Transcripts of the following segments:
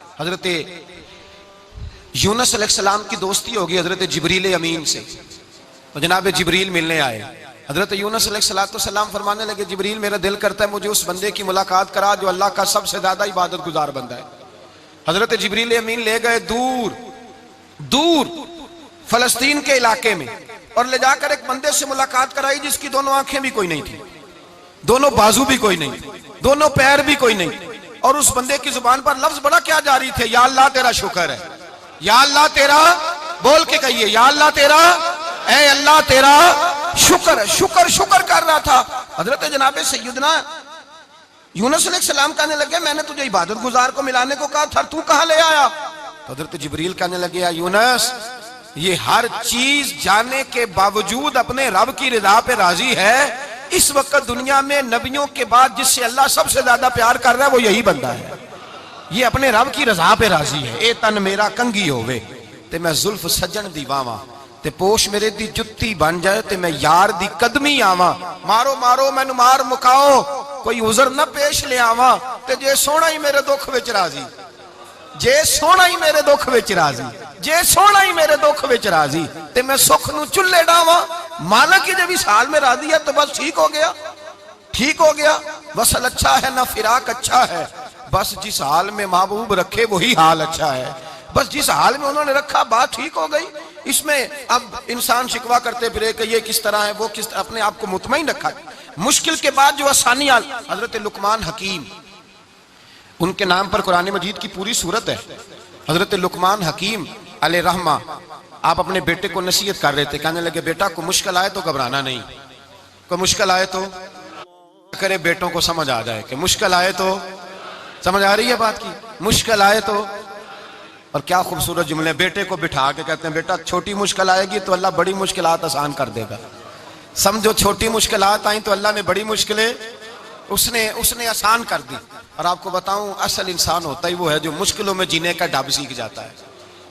हजरत यूनुस अलैहिस्सलाम की दोस्ती होगी हजरत जिब्रील अमीन से। तो जनाब जिब्रील मिलने आए। हजरत यूनुस अलैहिस्सलाम फरमाने लगे, जिब्रील मेरा दिल करता है मुझे उस बंदे की मुलाकात करा जो अल्लाह का सबसे ज्यादा इबादत गुजार बंदा है। हजरत जिब्रील अमीन ले गए दूर दूर फलस्तीन के इलाके में और ले जाकर एक बंदे से मुलाकात कराई जिसकी दोनों आंखें भी कोई नहीं थी, दोनों बाजू भी कोई नहीं, दोनों पैर भी कोई नहीं, और उस बंदे की जुबान पर लफ्ज बड़ा क्या जारी थे, या अल्लाह तेरा शुक्र है, या अल्लाह तेरा, बोल के कहिए, या अल्लाह तेरा, ऐ अल्लाह तेरा शुक्र है। शुक्र शुक्र कर रहा था। हजरत जनाब सैयदना यूनुस अलैहिस्सलाम कहने लगे, मैंने तुझे इबादत गुजार को मिलाने को कहा था, तू कहां ले आया? तो हजरत जिब्रील कहने लगे, या यूनुस ये हर चीज जानने के बावजूद अपने रब की रिदा पे राजी है। इस वक्त दुनिया में नबियों के बाद जिससे अल्लाह सबसे ज्यादा प्यार कर रहा है वो यही बंदा है। ये अपने रब की रजा पे राजी है। ए तन मेरा कंगी होवे ते मैं जुल्फ सज्जन दी वावा ते पोश मेरे दी जुत्ती बन जाए ते मैं यार दी कदमी आवा। मारो मारो मैनू मार मुकाओ, कोई उजर ना पेश ले आवा ते जे सोना ही मेरे दुख विच राजी, जे सोना ही मेरे दुख विच राजी, जे सोना ही मेरे दुख विच राजी ते मैं सुख नू चुल्ले डावा। मालिक की जब इस हाल में राजी है तो बस ठीक हो गया, ठीक हो गया। वसल अच्छा है ना फिराक अच्छा है, बस जिस हाल में महबूब रखे वही हाल अच्छा है। बस जिस हाल में उन्होंने रखा बात ठीक हो गई। इसमें अब इंसान शिकवा करते फिरे कि ये किस तरह है, वो किस तरह, अपने आप को मुतमईन रखा। मुश्किल के बाद जो आसानी आई, हजरत लुकमान हकीम, उनके नाम पर कुरान मजीद की पूरी सूरत है। हजरत लुकमान हकीम अलैहि रहमा आप अपने बेटे को नसीहत कर रहे थे। कहने लगे, बेटा को मुश्किल आए तो घबराना नहीं, कोई मुश्किल आए तो करे, बेटों को समझ आ जाए कि मुश्किल आए तो, समझ आ रही है बात की, मुश्किल आए तो। और क्या खूबसूरत जुमले, बेटे को बिठा के कहते हैं, बेटा छोटी मुश्किल आएगी तो अल्लाह बड़ी मुश्किलात आसान कर देगा। समझो छोटी मुश्किलात आई तो अल्लाह ने बड़ी मुश्किलें उसने आसान कर दी। और आपको बताऊं, असल इंसान होता ही वो है जो मुश्किलों में जीने का ढब सीख जाता है।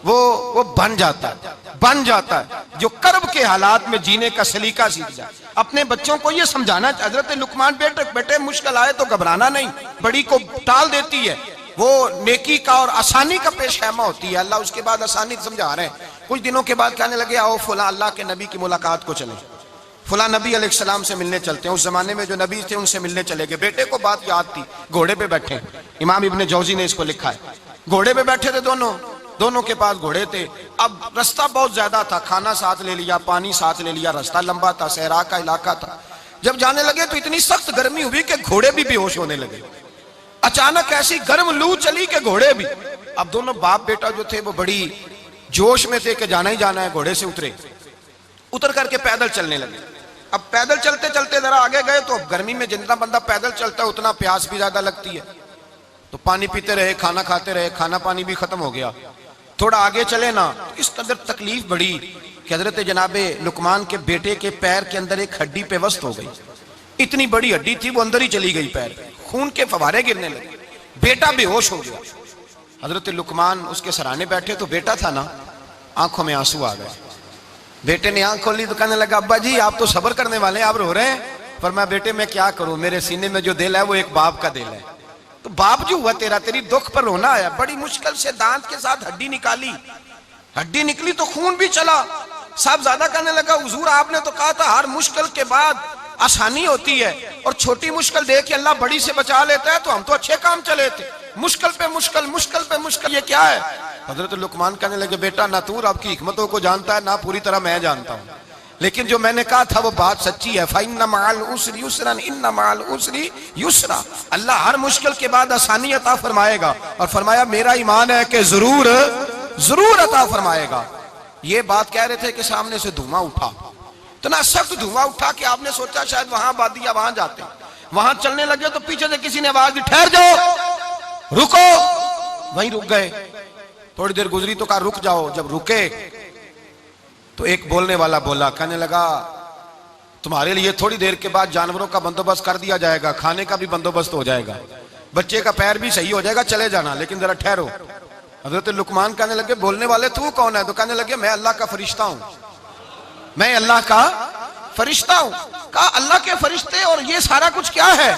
वो बन जाता है जो कर्ब के हालात में जीने का सलीका सीख जाए। अपने बच्चों को ये समझाना, हजरत लुकमान, बेटे मुश्किल आए तो घबराना नहीं, बड़ी को टाल देती है, वो नेकी का और आसानी का पेश खैमा होती है। अल्लाह उसके बाद आसानी समझा रहे हैं। कुछ दिनों के बाद कहने लगे, आओ फुला अल्लाह के नबी की मुलाकात को चले, फुला नबी अलैहिस्सलाम से मिलने चलते हैं। उस जमाने में जो नबी थे उनसे मिलने चले गए। बेटे को बात याद थी, घोड़े पे बैठे, इमाम इब्ने जौजी ने इसको लिखा है, घोड़े पे बैठे थे दोनों के पास घोड़े थे। अब रास्ता बहुत ज्यादा था, खाना साथ ले लिया, पानी साथ ले लिया, रास्ता लंबा था, सहरा का इलाका था। जब जाने लगे तो इतनी सख्त गर्मी हुई कि घोड़े भी बेहोश होने लगे। अचानक ऐसी गर्म लू चली कि घोड़े भी। अब दोनों बाप बेटा जो थे वो बड़ी जोश में थे कि जाना ही जाना है। घोड़े से उतर करके पैदल चलने लगे। अब पैदल चलते चलते जरा आगे गए तो अब गर्मी में जितना बंदा पैदल चलता है उतना प्यास भी ज्यादा लगती है। तो पानी पीते रहे, खाना खाते रहे, खाना पानी भी खत्म हो गया। थोड़ा आगे चले ना, इस कदर तकलीफ बढ़ी कि हजरत जनाबे लुकमान के बेटे के पैर के अंदर एक हड्डी पेवस्त हो गई। इतनी बड़ी हड्डी थी, वो अंदर ही चली गई पैर पे, खून के फवारे गिरने लगे, बेटा बेहोश हो गया। हजरत लुकमान उसके सराहने बैठे तो बेटा था ना, आंखों में आंसू आ गए। बेटे ने आंख खोली तो कहने लगा, अब्बा जी आप तो सब्र करने वाले हैं, आप रो रहे हैं। पर मैं, बेटे मैं क्या करूं, मेरे सीने में जो दिल है वो एक बाप का दिल है। तो बाप जो हुआ तेरा, तेरी दुख पर रोना आया। बड़ी मुश्किल से दांत के साथ हड्डी निकाली, हड्डी निकली तो खून भी चला। साहब ज्यादा कहने लगा, हुजूर आपने तो कहा था हर मुश्किल के बाद आसानी होती है, और छोटी मुश्किल देख के अल्लाह बड़ी से बचा लेता है, तो हम तो अच्छे काम चले थे, मुश्किल पे मुश्किल, मुश्किल पे मुश्किल, ये क्या है? हजरत लुकमान कहने लगे, बेटा ना तू आपकी हिकमतों को जानता है ना पूरी तरह मैं जानता हूं, लेकिन जो मैंने कहा था वो बात सच्ची है। फइन्ना मअल उसरी युसरन इन्ना मअल उसरी युसरा। अल्लाह हर मुश्किल के बाद आसानी अता फरमाएगा, और फरमाया मेरा ईमान है कि जरूर जरूर अता फरमाएगा। ये बात कह रहे थे कि सामने से धुआं उठा, तो ना सख्त धुआं उठा कि आपने सोचा शायद वहां बादिया वहां जाते। वहां चलने लगे तो पीछे से किसी ने आवाज दी, ठहर जाओ, रुको। वहीं रुक गए। थोड़ी देर गुजरी तो कहा रुक जाओ। जब रुके तो एक बोलने वाला बोला, कहने लगा, तुम्हारे लिए थोड़ी देर के बाद जानवरों का बंदोबस्त कर दिया जाएगा, खाने का भी बंदोबस्त हो जाएगा, बच्चे का पैर भी सही हो जाएगा, चले जाना, लेकिन जरा ठहरो। हजरत लुकमान कहने लगे, बोलने वाले तू कौन है? तो कहने लगे, मैं अल्लाह का फरिश्ता हूं, मैं अल्लाह का फरिश्ता हूं। कहा अल्लाह के फरिश्ते और ये सारा कुछ क्या है?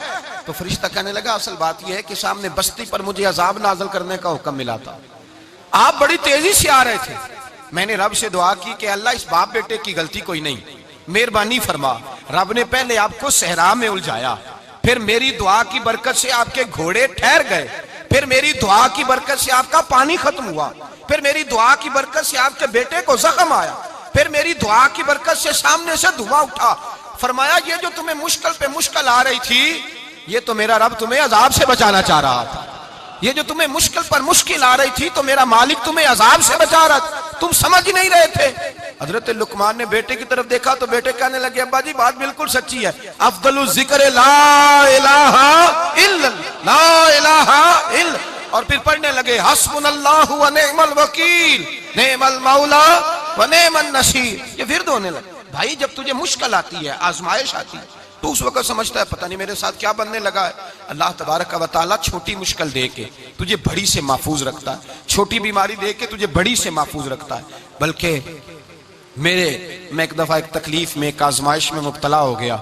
तो फरिश्ता कहने लगा असल बात यह है कि सामने बस्ती पर मुझे अजाब नाज़िल करने का हुक्म मिला था, आप बड़ी तेजी से आ रहे थे। मैंने रब से दुआ की कि अल्लाह इस बाप बेटे की गलती कोई नहीं, मेहरबानी फरमा। रब ने पहले आपको सहरा में उलझाया, फिर मेरी दुआ की बरकत से आपके घोड़े ठहर गए, फिर मेरी दुआ की बरकत से आपका पानी खत्म हुआ, फिर मेरी दुआ की बरकत से आपके बेटे को जख्म आया, फिर मेरी दुआ की बरकत से सामने से धुआं उठा। फरमाया ये जो तुम्हें मुश्किल पे मुश्किल आ रही थी, ये तो मेरा रब तुम्हें अजाब से बचाना चाह रहा था। ये जो तुम्हें मुश्किल पर मुश्किल आ रही थी, तो मेरा मालिक तुम्हें अजाब से बचा रहा था, तुम समझ ही नहीं रहे थे। हजरत लुकमान ने बेटे की तरफ देखा तो बेटे कहने लगे अब्बा जी बात बिल्कुल सच्ची है, अफदलु जिक्र ला इलाहा इल्लल्लाह, ला इलाहा इल्ला, और फिर पढ़ने लगे हस्बुनल्लाहु व निअमल वकील, निअमल मौला व निअमन नसीर। ये फिर होने लगे। भाई जब तुझे मुश्किल आती है, आजमाइश आती है, तो उस वक्त समझता है पता नहीं मेरे साथ क्या बनने लगा है। अल्लाह तबारक व तआला छोटी मुश्किल दे के तुझे बड़ी से महफूज रखता है, छोटी बीमारी दे के तुझे बड़ी से महफूज रखता है। बल्कि मैं एक दफा एक तकलीफ में, एक आजमाइश में मुब्तला हो गया,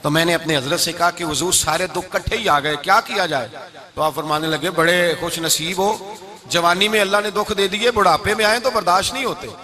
तो मैंने अपने हजरत से कहा कि हुजूर सारे दुख इकट्ठे ही आ गए, क्या किया जाए? तो आप फरमाने लगे बड़े खुश नसीब हो, जवानी में अल्लाह ने दुख दे दिए, बुढ़ापे में आए तो बर्दाश्त नहीं होते,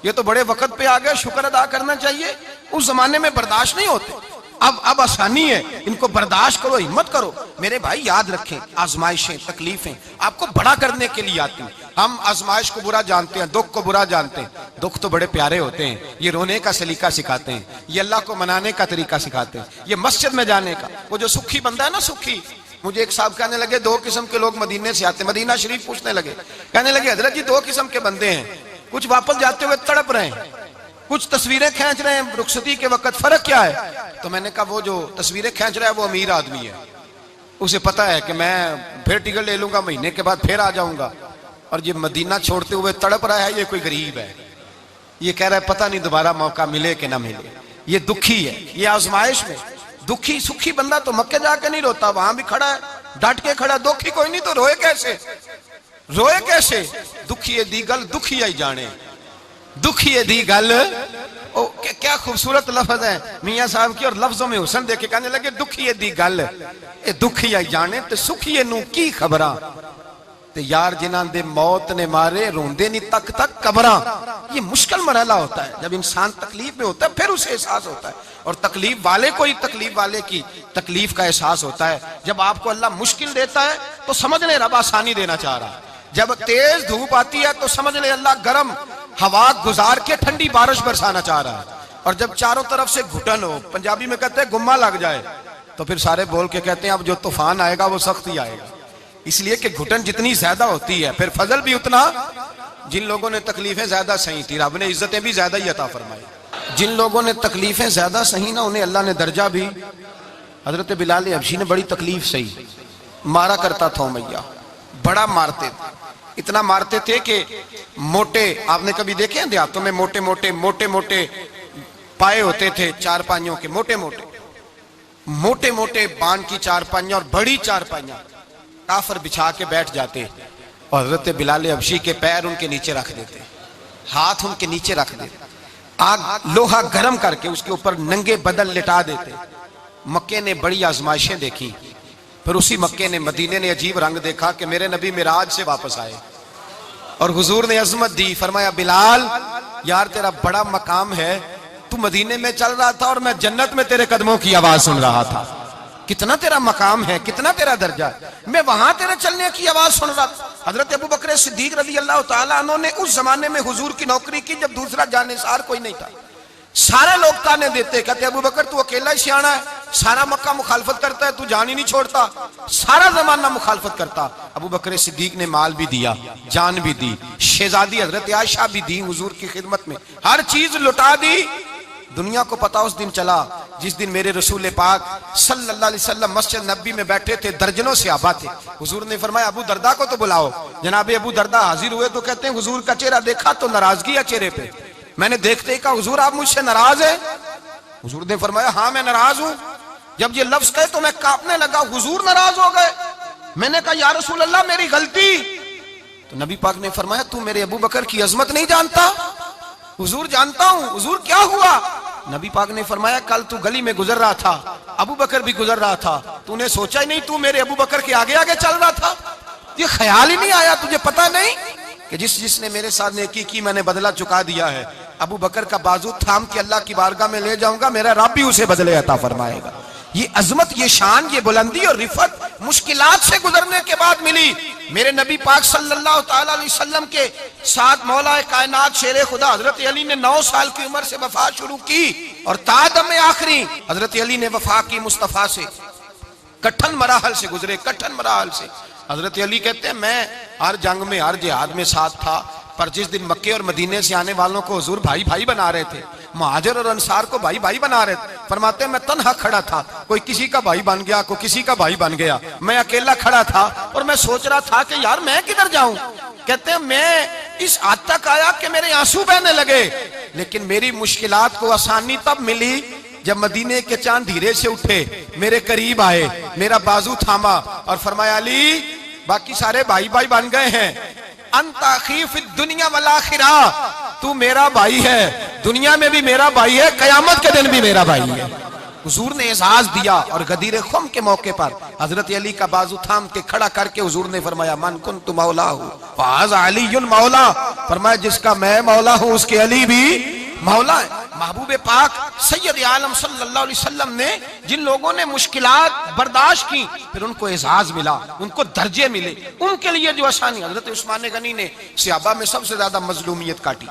ये तो बड़े वक्त पे आ गए, शुक्र अदा करना चाहिए, उस जमाने में बर्दाश्त नहीं होते, अब आसानी है, इनको बर्दाश्त करो, हिम्मत करो। मेरे भाई याद रखें, आजमाइशें तकलीफें आपको बड़ा करने के लिए आती हैं। हम आजमाइश को बुरा जानते हैं, दुख को बुरा जानते हैं। दुख तो बड़े प्यारे होते हैं, ये रोने का सलीका सिखाते हैं, ये अल्लाह को मनाने का तरीका सिखाते हैं, ये मस्जिद में जाने का। वो जो सुखी बंदा है ना, सुखी, मुझे एक साहब कहने लगे दो किस्म के लोग मदीने से आते, मदीना शरीफ पूछने लगे, कहने लगे हजरत जी दो किस्म के बंदे हैं, कुछ वापस जाते हुए तड़प रहे हैं, कुछ तस्वीरें खींच रहे हैं रुखसती के वक्त, फर्क क्या है? तो मैंने कहा वो जो तस्वीरें खींच रहा है वो अमीर आदमी है, उसे पता है कि मैं फिर टिकट ले लूंगा, महीने के बाद फिर आ जाऊंगा, और ये मदीना छोड़ते हुए तड़प रहा है, ये कोई गरीब है, ये कह रहा है पता नहीं दोबारा मौका मिले कि ना मिले, ये दुखी है, ये आजमाइश में। दुखी सुखी बंदा तो मक्के जाके नहीं रोता, वहां भी खड़ा है, डट के खड़ा, दुखी कोई नहीं तो रोए कैसे, रोए कैसे? दुखी दी गल दुखी आई जाने, दुखी दी गल। ओ क्या खूबसूरत लफ्ज है मियां साहब की, और लफ्जों में हुसन देखे कहने लगे दुखी दी गल, ये दुखी आई जाने ते सुखी नू की खबरां, ते यार जिन्हां दे मौत ने मारे रोंदे नहीं तक कबरां। ये मुश्किल मरहला होता है, जब इंसान तकलीफ में होता है फिर उसे एहसास होता है, और तकलीफ वाले को ही तकलीफ वाले की तकलीफ का एहसास होता है। जब आपको अल्लाह मुश्किल देता है तो समझ ले रब आसानी देना चाह रहा है, जब तेज धूप आती है तो समझ ले अल्लाह गर्म हवा गुजार के ठंडी बारिश बरसाना चाह रहा है, और जब चारों तरफ से घुटन हो, पंजाबी में कहते हैं गुम्मा लग जाए, तो फिर सारे बोल के कहते हैं अब जो तूफान आएगा वो सख्त ही आएगा। इसलिए कि घुटन जितनी ज्यादा होती है फिर फजल भी उतना। जिन लोगों ने तकलीफें ज्यादा सही थी रब ने इज्जतें भी ज्यादा ही अता फरमाई, जिन लोगों ने तकलीफें ज्यादा सही ना उन्हें अल्लाह ने दर्जा भी। हजरत बिलाल हबशी ने बड़ी तकलीफ सही, मारा करता था मैया, बड़ा मारते थे, इतना मारते थे कि मोटे, आपने कभी देखे हैं देहातों में मोटे मोटे पाए होते थे चारपाइयों के, मोटे मोटे बाण की चारपाइयां और बड़ी चारपाइयां काफर बिछा के बैठ जाते, और हजरत बिलाल हबशी के पैर उनके नीचे रख देते, हाथ उनके नीचे रख देते, आग लोहा गर्म करके उसके ऊपर नंगे बदन लिटा देते। मक्के ने बड़ी आजमाइशें देखी, फिर उसी मक्के ने, मदीने ने अजीब रंग देखा कि मेरे नबी मिराज से वापस आए और हुजूर ने अजमत दी, फरमाया बिलाल यार तेरा बड़ा मकाम है, तू मदीने में चल रहा था और मैं जन्नत में तेरे कदमों की आवाज सुन रहा था, कितना तेरा मकाम है, कितना तेरा दर्जा है, मैं वहां तेरे चलने की आवाज सुन रहा था। हजरत अबू बकर सिद्दीक रज़ी अल्लाह तआला अन्हु ने उस जमाने में हुजूर की नौकरी की जब दूसरा जानिसार कोई नहीं था, सारे लोग ताने देते, कहते अबू बकर तू अकेला ही सियाना है, सारा मक्का मुखालफत करता है, तू जान ही नहीं छोड़ता, सारा जमाना मुखालफत करता। अबू बकर सिद्दीक ने माल भी दिया, जान भी दी, शहजादी हजरत आयशा भी दी हुजूर की खिदमत में, हर चीज लुटा दी। दुनिया को पता उस दिन चला जिस दिन मेरे रसूल पाक सल्लल्लाहु अलैहि वसल्लम मस्जिद नबी में बैठे थे, दर्जनों सहाबा थे, हुजूर ने फरमाया अबू दरदा को तो बुलाओ। जनाब अबू दरदा हाजिर हुए तो कहते हैं हुजूर का चेहरा देखा तो नाराजगी है चेहरे पे, मैंने देखते ही कहा हुजूर आप मुझसे नाराज है? हुजूर ने फरमाया हाँ मैं नाराज हूं। जब ये लफ्ज कहे तो मैं कांपने लगा, हुजूर नाराज हो गए। मैंने कहा या रसूल अल्लाह मेरी गलती। तो नबी पाक ने फरमाया तू मेरे अबू बकर की अजमत नहीं जानता? हुजूर जानता हूं। हुजूर क्या हुआ? नबी पाक ने फरमाया कल तू गली में गुजर रहा था, अबू बकर भी गुजर रहा था, तूने सोचा ही नहीं, तू मेरे अबू बकर के आगे आगे चल रहा था, ये ख्याल ही नहीं आया, तुझे पता नहीं कि जिसने मेरे साथ नेकी की मैंने बदला चुका दिया है। अबू बकर का बाजू थाम के अल्लाह की बारगाह में ले जाऊंगा, मेरा रब भी उसे बदले अता फरमाएगा। ये अजमत, ये शान, ये बुलंदी और रिफत मुश्किलात से गुजरने के बाद मिली। मेरे नबी पाक सल्लल्लाहु ताला अलैहि वसल्लम के साथ मौला कायनात शेर खुदा हजरत अली ने 9 साल की उम्र से वफा शुरू की और तादम आखिरी हजरत अली ने वफा की मुस्तफा से। कठिन मराहल से गुजरे, कठिन मराहल से। हजरत अली कहते हैं मैं हर जंग में, हर जिहाद में साथ था, पर जिस दिन मक्के और मदीने से आने वालों को हुजूर भाई भाई बना रहे थे, मुहाजिर और अंसार को भाई भाई बना रहे थे, फरमाते हैं मैं तन्हा खड़ा था, कोई किसी का भाई बन गया, कोई किसी का भाई बन गया, मैं अकेला खड़ा था और मैं सोच रहा था कि यार मैं किधर जाऊं। कहते हैं मैं इस हद तक आया कि मेरे आंसू बहने लगे, लेकिन मेरी मुश्किलात को आसानी तब मिली जब मदीने के चांद धीरे से उठे, मेरे करीब आए, मेरा बाजू थामा और फरमाया अली बाकी सारे भाई भाई बन गए हैं, अंता खीफ दुनिया वल आखिरा, तू मेरा भाई है, दुनिया में भी मेरा भाई है, कयामत के दिन भी मेरा भाई है। हुजूर ने एजाज दिया और गदीर खुम के मौके पर हजरत अली का बाजू थाम के खड़ा करके हुजूर ने फरमाया मन कुन्तु मौला हूं फाज़ा अलीयुन मौला, फरमाया जिसका मैं मौला हूं उसके अली भी मौला है। महबूब पाक सैयद आलम सल्लल्लाहु अलैहि वसल्लम ने जिन लोगों ने मुश्किलात बर्दाश्त की, फिर उनको एजाज मिला, उनको दर्जे मिले, उनके लिए जो आसानी। हजरत उस्मान गनी ने सहाबा में सबसे ज्यादा मजलूमियत काटी,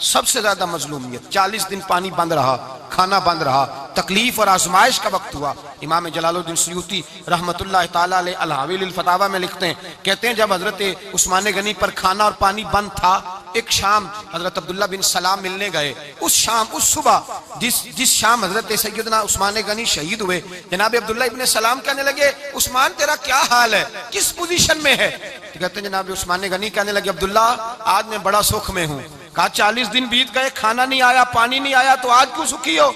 सबसे ज्यादा मजलूमियत। 40 दिन पानी बंद रहा, खाना बंद रहा, तकलीफ और आजमाइश का वक्त हुआ। इमाम जलालुद्दीन सुयूती रहमतुल्लाह ताला अलैह अल हाविल फतावा में लिखते हैं, कहते हैं जब हजरत उस्मान गनी पर खाना और पानी बंद था, एक शाम हजरत अब्दुल्ला बिन सलाम मिलने गए। उस शाम, उस सुबह जिस शाम हजरत सैयदना उस्मान गनी शहीद हुए, जनाब अब्दुल्ला इब्न सलाम कहने लगे उस्मान तेरा क्या हाल है, किस पोजीशन में है? तो कहते हैं जनाब उस्मान गनी कहने लगे अब्दुल्ला आज मैं बड़ा सुख में हूँ। कहा 40 दिन बीत गए, खाना नहीं आया, पानी नहीं आया, तो आज क्यों सुखी हो?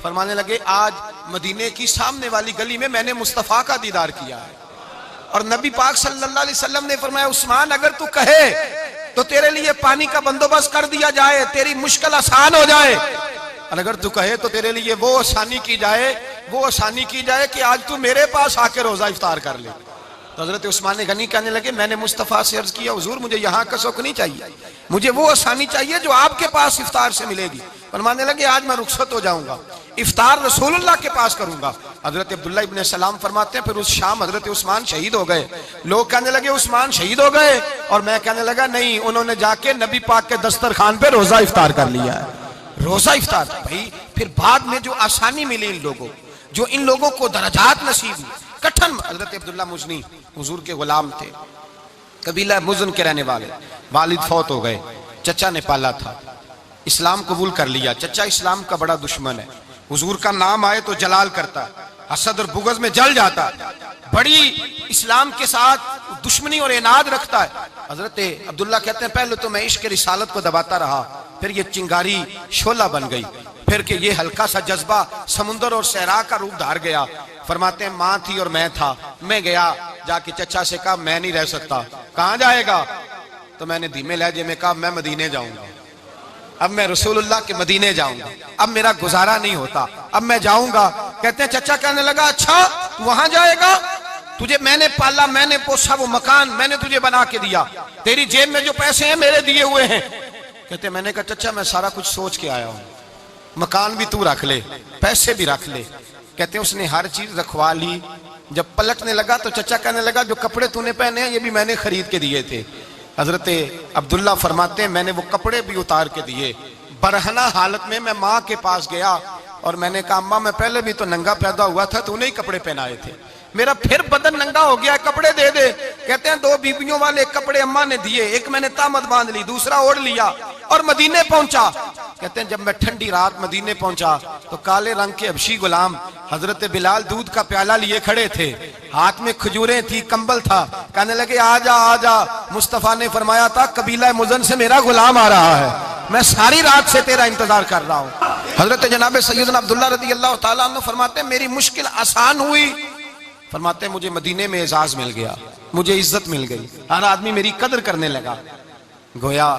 फरमाने लगे आज मदीने की सामने वाली गली में मैंने मुस्तफा का दीदार किया है और नबी पाक सल्लल्लाहु अलैहि वसल्लम ने फरमाया उस्मान अगर तू कहे तो तेरे लिए पानी का बंदोबस्त कर दिया जाए, तेरी मुश्किल आसान हो जाए, और अगर तू कहे तो तेरे लिए वो आसानी की जाए, वो आसानी की जाए कि आज तू मेरे पास आके रोजा इफ्तार कर ले। तो हजरत उस्मान गनी कहने लगे मैंने मुस्तफा से अर्ज किया हुजूर मुझे यहाँ का शौक नहीं चाहिए, मुझे वो आसानी चाहिए जो आपके पास इफ्तार से मिलेगी। फरमाने लगे आज मैं रुखसत हो जाऊंगा, इफ्तार रसूलुल्लाह के पास करूंगा। हजरत अब्दुल्ला इब्न सलाम फरमाते हैं फिर उस शाम हजरत उस्मान शहीद हो गए। लोग कहने लगे उस्मान शहीद हो गए, और मैं कहने लगा नहीं, उन्होंने जाके नबी पाक के दस्तरखान पे रोजा इफ्तार कर लिया है। रोजा इफ्तार भाई, फिर बाद में जो आसानी मिली इन लोगों, जो इन लोगों को दरजात नसीब हुई। कठिन हजरत अब्दुल्ला मुजनी हुजूर के गुलाम थे, कबीला मुजन के रहने वाले, वालिद फौत हो गए, चचा ने पाला था, इस्लाम कबूल कर लिया। चचा इस्लाम का बड़ा दुश्मन है, हुजूर का नाम आए तो जलाल करता, हसद और बुगज में जल जाता, बड़ी इस्लाम के साथ दुश्मनी और इनाद रखता है। हजरत अब्दुल्ला कहते हैं पहले तो मैं इश्क रिसालत को दबाता रहा, फिर ये चिंगारी शोला बन गई, फिर के ये हल्का सा जज्बा समुंदर और सहरा का रूप धार गया। फरमाते हैं माँ थी और मैं था, मैं गया जाके चचा से कहा मैं नहीं रह सकता। कहाँ जाएगा? तो मैंने धीमे लहजे में कहा मैं मदीने जाऊंगा, अब मैं रसूलुल्लाह के मदीने जाऊंगा, अब मेरा गुजारा नहीं होता, अब मैं जाऊंगा। कहते हैं चचा कहने लगा अच्छा तू वहां जाएगा, तुझे मैंने पाला, मैंने पोसा, वो मकान मैंने तुझे बना के दिया, तेरी जेब में जो पैसे हैं मेरे दिए हुए हैं। कहते मैंने कहा चचा मैं सारा कुछ सोच के आया हूं, मकान भी तू रख ले, पैसे भी रख ले। कहते उसने हर चीज रखवा ली। जब पलटने लगा तो चचा कहने लगा जो कपड़े तूने पहने हैं ये भी मैंने खरीद के दिए थे। हजरत अब्दुल्ला फरमाते हैं मैंने वो कपड़े भी उतार के दिए। बरहना हालत में मैं माँ के पास गया और मैंने कहा अम्मा मैं पहले भी तो नंगा पैदा हुआ था, तूने ही कपड़े पहनाए थे, मेरा फिर बदन नंगा हो गया, कपड़े दे दे। कहते हैं 2 बीबियों वाले कपड़े अम्मा ने दिए, एक मैंने तामत बांध ली, दूसरा ओढ़ लिया और मदीने पहुंचा। कहते हैं जब मैं ठंडी रात मदीने पहुंचा तो काले रंग के हबशी गुलाम हजरत बिलाल दूध का प्याला लिए खड़े थे, हाथ में खजूरें थी, कंबल था। कहने लगे आजा आजा, मुस्तफा ने फरमाया था कबीला मुजन से मेरा गुलाम आ रहा है, मैं सारी रात से तेरा इंतजार कर रहा हूँ। हजरत जनाब सैयदना अब्दुल्ला रज़ी अल्लाह ताला अन्हु फरमाते हैं मेरी मुश्किल आसान हुई। फरमाते हैं मुझे मदीने में एजाज मिल गया, मुझे इज्जत मिल गई, हर आदमी मेरी कदर करने लगा। गोया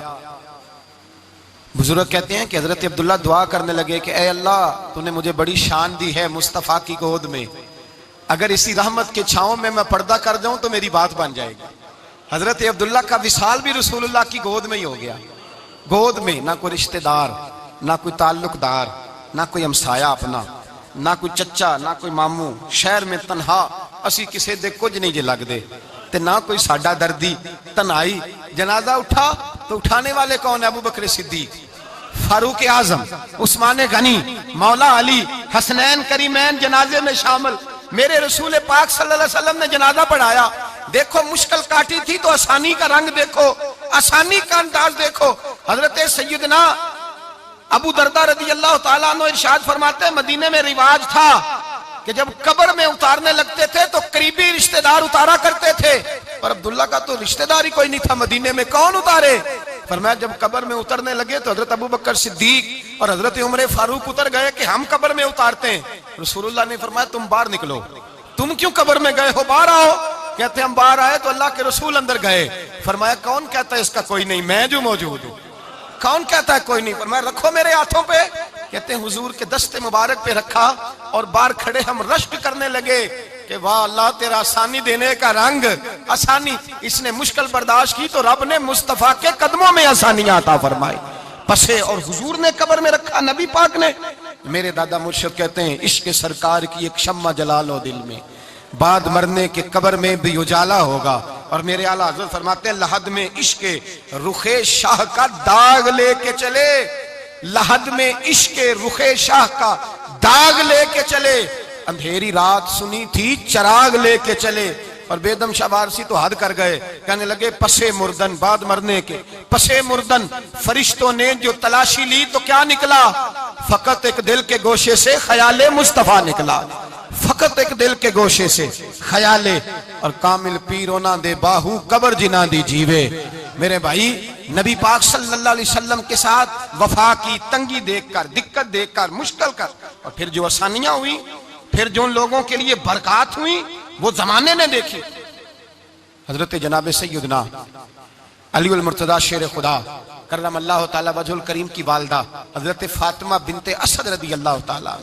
बुजुर्ग कहते हैं कि हजरत अब्दुल्ला दुआ करने लगे कि ऐ अल्लाह तूने मुझे बड़ी शान दी है मुस्तफ़ा की गोद में, अगर इसी रहमत के छांव में मैं पर्दा कर जाऊं तो मेरी बात बन जाएगी। हजरत अब्दुल्ला का विसाल भी रसूलुल्लाह की गोद में ही हो गया। गोद में ना कोई रिश्तेदार, ना कोई ताल्लुकदार, ना कोई हमसाया अपना, ना कोई चचा, ना कोई मामू, शहर में तनहा असी किसी दे कुछ नहीं जे लगदे, ते ना कोई साडा दर्दी। तन्हाई जनाजा उठा तो उठाने वाले कौन है? अबू बकर सिद्दीक, फारूक आजम, उस्मान गनी, मौला अली, हसनैन करीमैन जनाजे में शामिल। मेरे रसूल पाक सल्लल्लाहु अलैहि वसल्लम ने जनाजा पढ़ाया। देखो मुश्किल काटी थी तो आसानी का रंग देखो, आसानी का अंदाज देखो। हजरत सैयदना अबू दरदा रदी अल्लाह ताला अन्हु इरशाद फरमाते हैं, मदीने में रिवाज था कि जब कब्र में उतारने लगते थे तो करीबी रिश्तेदार उतारा करते थे, पर अब्दुल्ला का तो रिश्तेदार ही कोई नहीं था मदीने में, कौन उतारे? फरमाया जब कब्र में उतरने लगे तो हजरत अबू बकर सिद्दीक और हजरत उमर फारूक उतर गए कि हम कब्र में उतारते हैं। रसूलुल्लाह ने फरमाया तुम बाहर निकलो। तुम क्यों कब्र में गए हो? बाहर आओ। कहते हम बाहर आए तो अल्लाह के रसूल अंदर गए। फरमाया कौन कहता है इसका कोई नहीं, मैं जो मौजूद हूं। कौन कहता है कोई नहीं? फरमाया रखो मेरे हाथों पे। कहते हैं हुजूर के दस्ते मुबारक पे रखा और बाहर खड़े हम रश्क करने लगे कि वाह अल्लाह तेरा आसानी देने का रंग, आसानी। इसने मुश्किल बर्दाश्त की तो रब ने मुस्तफा के कदमों में आसानियां अता फरमाई। पसे और हुजूर ने कब्र में रखा, नबी पाक ने। मेरे दादा मुर्शिद कहते हैं इश्क सरकार की एक शम्मा जला लो दिल में, बाद मरने के कब्र में भी उजाला होगा। और मेरे आला हज़रत फरमाते हैं लहद में इश्क रुखे शाह का दाग लेके चले, लहद में इश्क रुखे शाह का दाग लेके चले। अंधेरी रात सुनी थी चराग लेके चले। और बेदम शाबारसी तो हद कर गए, कहने लगे पसे मुर्दन, बाद मरने के पसे मुर्दन। फरिश्तों ने जो तलाशी ली तो क्या निकला? फकत एक दिल के गोशे से ख्याले मुस्तफा निकला, फकत एक दिल के गोशे से ख्याले। और कामिल पीरोना दे बाहू कबर जिना दी जीवे। मेरे भाई नबी पाक सल्लल्लाहु अलैहि वसल्लम के साथ वफा की तंगी देखकर, दिक्कत देखकर, मुश्किल कर, और फिर जो आसानियां हुई, फिर जो लोगों के लिए बरकत हुई वो जमाने ने देखी। हजरत जनाब सैयदना अली उल मुर्तजा शेर खुदा करमल्लाहु ताला वजहुल करीम की वालदा हजरत फातिमा बिनते असद रदी अल्लाह ताला,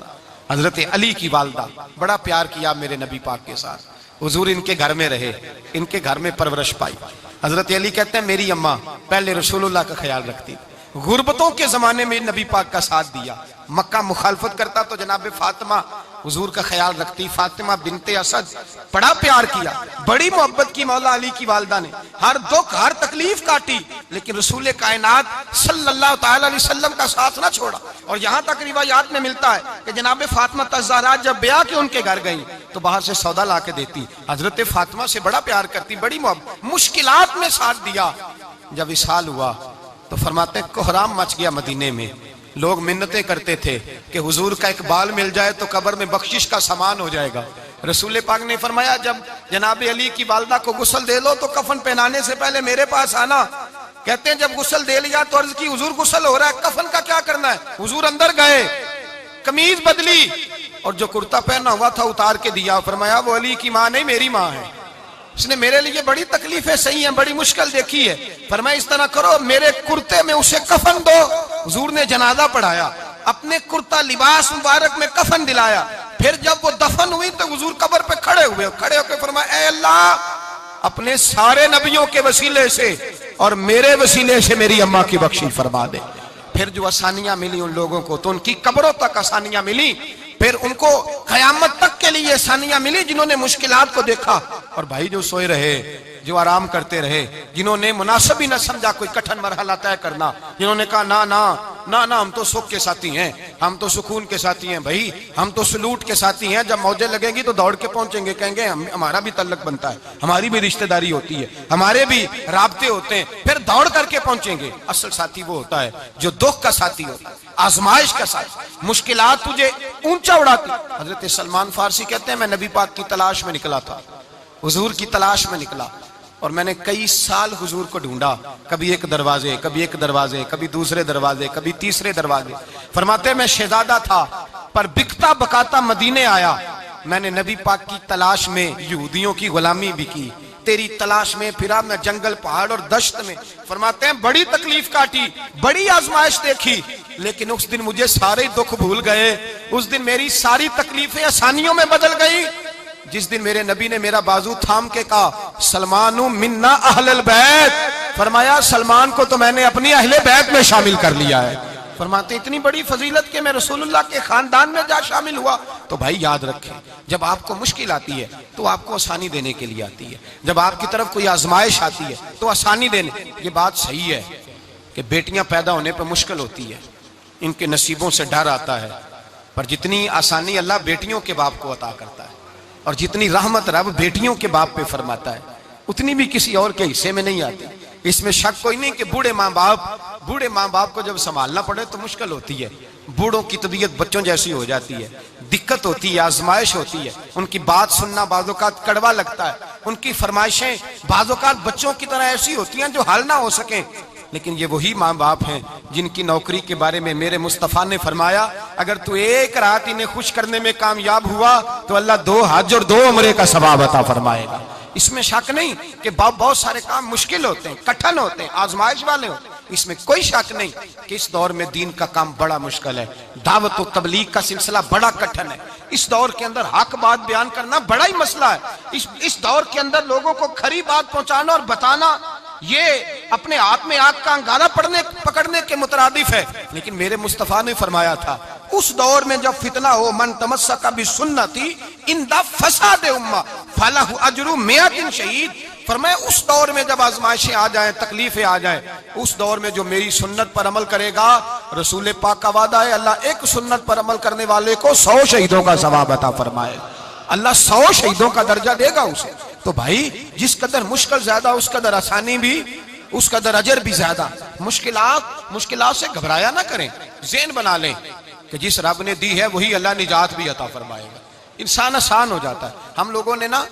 हजरत अली की वालदा, बड़ा प्यार किया मेरे नबी पाक के साथ। हुजूर इनके घर में रहे, इनके घर में परवरिश पाई। हजरत अली कहते हैं मेरी अम्मा पहले रसूलुल्लाह का ख्याल रखती, गुर्बतों के जमाने में नबी पाक का साथ दिया। मक्का मुखालफत करता तो जनाब फातिमा हुजूर का ख्याल रखती। फातिमा बिनते असद, बड़ा प्यार किया, बड़ी मोहब्बत की मौला अली की वालदा ने। हर दुख हर तकलीफ काटी, लेकिन रसूल कायनात सल्लल्लाहु ताला अलैहि वसल्लम का साथ ना छोड़ा। और यहाँ तक रिवायात में मिलता है कि जनाब फातिमा तज़्ज़ारा जब ब्याह के उनके घर गई तो बाहर से सौदा ला के देती। हजरत फातिमा से बड़ा प्यार करती, बड़ी मोहब्बत, मुश्किलात में साथ दिया। जब विसाल हुआ तो फरमाते कोहराम मच गया मदीने में। लोग मिन्नतें करते थे कि हुजूर का एक बाल मिल जाए तो कब्र में बख्शिश का सामान हो जाएगा। रसूल पाक ने फरमाया जब जनाब अली की वालदा को गुस्ल दे लो तो कफन पहनाने से पहले मेरे पास आना। कहते हैं जब गुस्ल दे लिया तो अर्ज की हुजूर गुस्ल हो रहा है, कफन का क्या करना है? हुजूर अंदर गए, कमीज बदली और जो कुर्ता पहना हुआ था उतार के दिया। फरमाया वो अली की माँ नहीं मेरी माँ है, उसने मेरे लिए बड़ी तकलीफें सही हैं, बड़ी मुश्किल देखी है। फरमाया इस तरह करो मेरे कुर्ते में उसे कफन दो। हुजूर ने जनाजा पढ़ाया, अपने कुर्ता लिबास मुबारक में कफन दिलाया। फिर जब वो दफन हुई तो हुजूर कब्र पे खड़े हुए, खड़े होकर फरमाया ऐ अल्लाह अपने सारे नबियों के वसीले से और मेरे वसीले से मेरी अम्मा की बख्शिश फरमा दे। फिर जो आसानियां मिली उन लोगों को तो उनकी कब्रों तक आसानियां मिली, फिर उनको कयामत तक के लिए आसानियां मिली जिन्होंने मुश्किलात को देखा। और भाई जो सोए रहे, जो आराम करते रहे, जिन्होंने मुनासिब ही न समझा कोई कठिन मरहला तय करना, जिन्होंने कहा ना ना ना ना हम तो सुख के साथी हैं, हम तो सुकून के साथी हैं, भाई हम तो सलूट के साथी हैं। जब मौजें लगेंगी तो दौड़ के पहुंचेंगे, कहेंगे हमारा भी तल्लक बनता है, हमारी भी रिश्तेदारी होती है, हमारे भी राब्ते होते हैं, फिर दौड़ करके पहुंचेंगे। असल साथी वो होता है जो दुख का साथी होता है, आजमाइश का साथी, मुश्किलात तुझे ऊंचा उड़ाती। हजरत सलमान फारसी कहते हैं मैं नबी पाक की तलाश में निकला था, हुजूर की तलाश में निकला और मैंने कई साल हुजूर को ढूंढा, कभी एक दरवाजे, कभी एक दरवाजे, कभी दूसरे दरवाजे, कभी तीसरे दरवाजे। फरमाते मैं शहजादा था पर बिकता बकाता मदीने आया। मैंने नबी पाक की तलाश में यहूदियों की गुलामी भी की, तेरी तलाश में फिरा मैं जंगल पहाड़ और दश्त में। फरमाते हैं बड़ी तकलीफ काटी, बड़ी आजमाइश देखी, लेकिन उस दिन मुझे सारे दुख भूल गए। उस दिन मेरी सारी तकलीफें आसानियों में बदल गई। जिस दिन मेरे नबी ने मेरा बाजू थाम के कहा सलमानु मिन्ना अहलल बैत, फरमाया सलमान को तो मैंने अपनी अहले बैत में शामिल कर लिया है। फरमाते इतनी बड़ी फजीलत के मैं रसूलुल्लाह के खानदान में जा शामिल हुआ। तो भाई याद रखें, जब आपको मुश्किल आती है तो आपको आसानी देने के लिए आती है, जब आपकी तरफ कोई आजमाइश आती है तो आसानी देने। ये बात सही है कि बेटियां पैदा होने पर मुश्किल होती है, इनके नसीबों से डर आता है, पर जितनी आसानी अल्लाह बेटियों के बाप को अता करता है और जितनी रहमत रब बेटियों के बाप पे फरमाता है उतनी भी किसी और के हिस्से में नहीं आती। इसमें शक कोई नहीं कि बूढ़े माँ बाप को जब संभालना पड़े तो मुश्किल होती है। बूढ़ों की तबीयत बच्चों जैसी हो जाती है, दिक्कत होती है, आजमाइश होती है, उनकी बात सुनना बाज़ोकात कड़वा लगता है, उनकी फरमाइशें बाज़ोकात बच्चों की तरह ऐसी होती हैं जो हल ना हो सके। लेकिन ये वही माँ बाप हैं जिनकी नौकरी के बारे में मेरे मुस्तफ़ा ने फरमाया अगर तू एक रात इन्हें खुश करने में कामयाब हुआ तो अल्लाह 2 हज और 2 उम्रे का सवाब अता फरमाएगा। इसमें शक नहीं कि बहुत सारे काम मुश्किल होते हैं, कठिन होते हैं, आजमाइश वाले होते हैं, इसमें कोई शक नहीं कि इस दौर में दीन का काम बड़ा मुश्किल है, दावत और तबलीग का सिलसिला बड़ा कठिन है। इस दौर के अंदर हक बात बयान करना बड़ा ही मसला है। इस दौर के अंदर लोगों को खरी बात पहुंचाना और बताना ये अपने हाथ में आग का अंगारा पकड़ने के मुतरादिफ है। लेकिन मेरे मुस्तफ़ा ने फरमाया था उस दौर में जब फितना हो मन तमस्सका बिसुन्नती इंदा फसाद उम्मा फलहु अजरु मियातिन शहीद। फरमाया उस दौर में जब आजमाइशें आ जाएं, तकलीफें आ जाएं, उस दौर में जो मेरी सुन्नत पर अमल करेगा, रसूल पाक का वादा है अल्लाह एक सुन्नत पर अमल करने वाले को 100 शहीदों का सवाब अता फरमाए। अल्लाह 100 शहीदों का दर्जा देगा उसे। तो भाई जिस कदर मुश्किल ज्यादा उस कदर आसानी भी, उस कदर अजर भी ज्यादा। मुश्किलात से घबराया ना करें, ज़हन बना लें कि जिस रब ने दी है वही अल्लाह निजात भी अता फरमाएगा। इंसान आसान हो जाता है। हम लोगों ने ना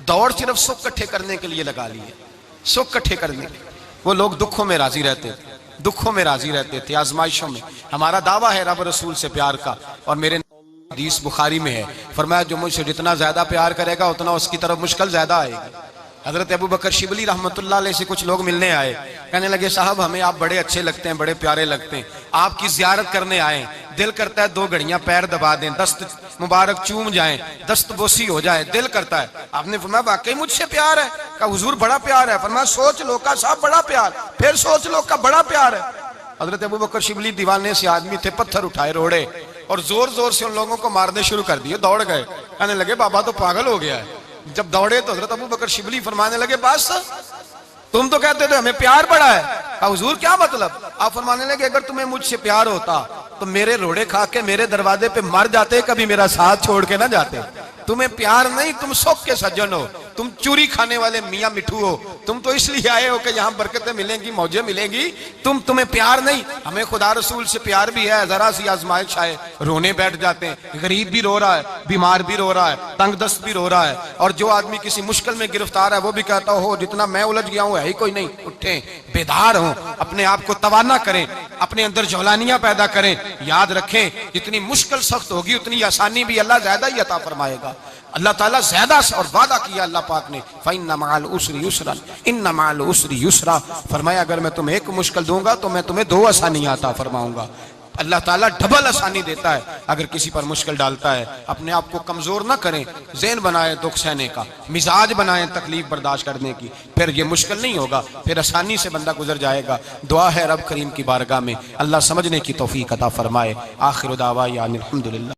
दौड़ सिर्फ सुख इकट्ठे करने के लिए लगा ली है, सुख इकट्ठे करने के। वो लोग दुखों में राजी रहते थे, आजमाइशों में। हमारा दावा है रब रसूल से प्यार का, और मेरे हदीस बुखारी में है फरमाया जो मुझसे जितना ज्यादा प्यार करेगा उतना उसकी तरफ मुश्किल ज्यादा आएगी। हजरत अबू बकर शिबली रहमतुल्लाह अलैह से कुछ लोग मिलने आए, कहने लगे साहब हमें आप बड़े अच्छे लगते हैं, बड़े प्यारे लगते हैं, आपकी जियारत करने आए, दिल करता है 2 घड़ियां पैर दबा दें, दस्त मुबारक चूम जाएं, दस्त बोसी हो जाए, दिल करता है। आपने फरमाया वाकई मुझसे प्यार है? कहा हुजूर बड़ा प्यार है। फरमाया सोच लो का साहब बड़ा प्यार, फिर सोच लो का बड़ा प्यार है। हजरत अबू बकर शिबली दीवाने से आदमी थे, पत्थर उठाए रोड़े और जोर जोर से उन लोगों को मारने शुरू कर दिए। दौड़ गए, कहने लगे बाबा तो पागल हो गया है। जब दौड़े तो हजरत अबू बकर शिबली फरमाने लगे बस तुम तो कहते थे हमें प्यार बड़ा है। कहा हुजूर क्या मतलब? आप फरमाने लगे अगर तुम्हें मुझसे प्यार होता तो मेरे रोड़े खा के मेरे दरवाजे पे मर जाते, कभी मेरा साथ छोड़ के ना जाते। तुम्हें प्यार नहीं, तुम शौक के सज्जन हो, तुम चूरी खाने वाले मियाँ मिठू हो, तुम तो इसलिए आए हो कि यहाँ बरकतें मिलेंगी, मौजें मिलेंगी, तुम्हें प्यार नहीं। हमें खुदा रसूल से प्यार भी है, जरा सी आजमाइश आए रोने बैठ जाते हैं। गरीब भी रो रहा है, बीमार भी रो रहा है, तंगदस्त भी रो रहा है, और जो आदमी किसी मुश्किल में गिरफ्तार है वो भी कहता हो जितना मैं उलझ गया हूँ है ही कोई नहीं। उठे बेदार हो, अपने आप को तवाना करें, अपने अंदर जौलानियां पैदा करें। याद रखें जितनी मुश्किल सख्त होगी उतनी आसानी भी अल्लाह ज्यादा ही अता फरमाएगा। अल्लाह ताला ज्यादा और वादा किया अल्लाह पाक ने फइन्ना मअल उसरी युसरा इन्ना मअल उसरी युसरा। फरमाया अगर मैं तुम्हें एक मुश्किल दूंगा तो मैं तुम्हें 2 आसानियां अता फरमाऊंगा। अल्लाह ताला डबल आसानी देता है अगर किसी पर मुश्किल डालता है। अपने आप को कमजोर ना करें, ज़हन बनाए दुख सहने का, मिजाज बनाए तकलीफ बर्दाश्त करने की, फिर ये मुश्किल नहीं होगा, फिर आसानी से बंदा गुजर जाएगा। दुआ है रब करीम की बारगाह में अल्लाह समझने की तौफीक अता फरमाए। आखिर दावा या अल्हम्दुलिल्लाह।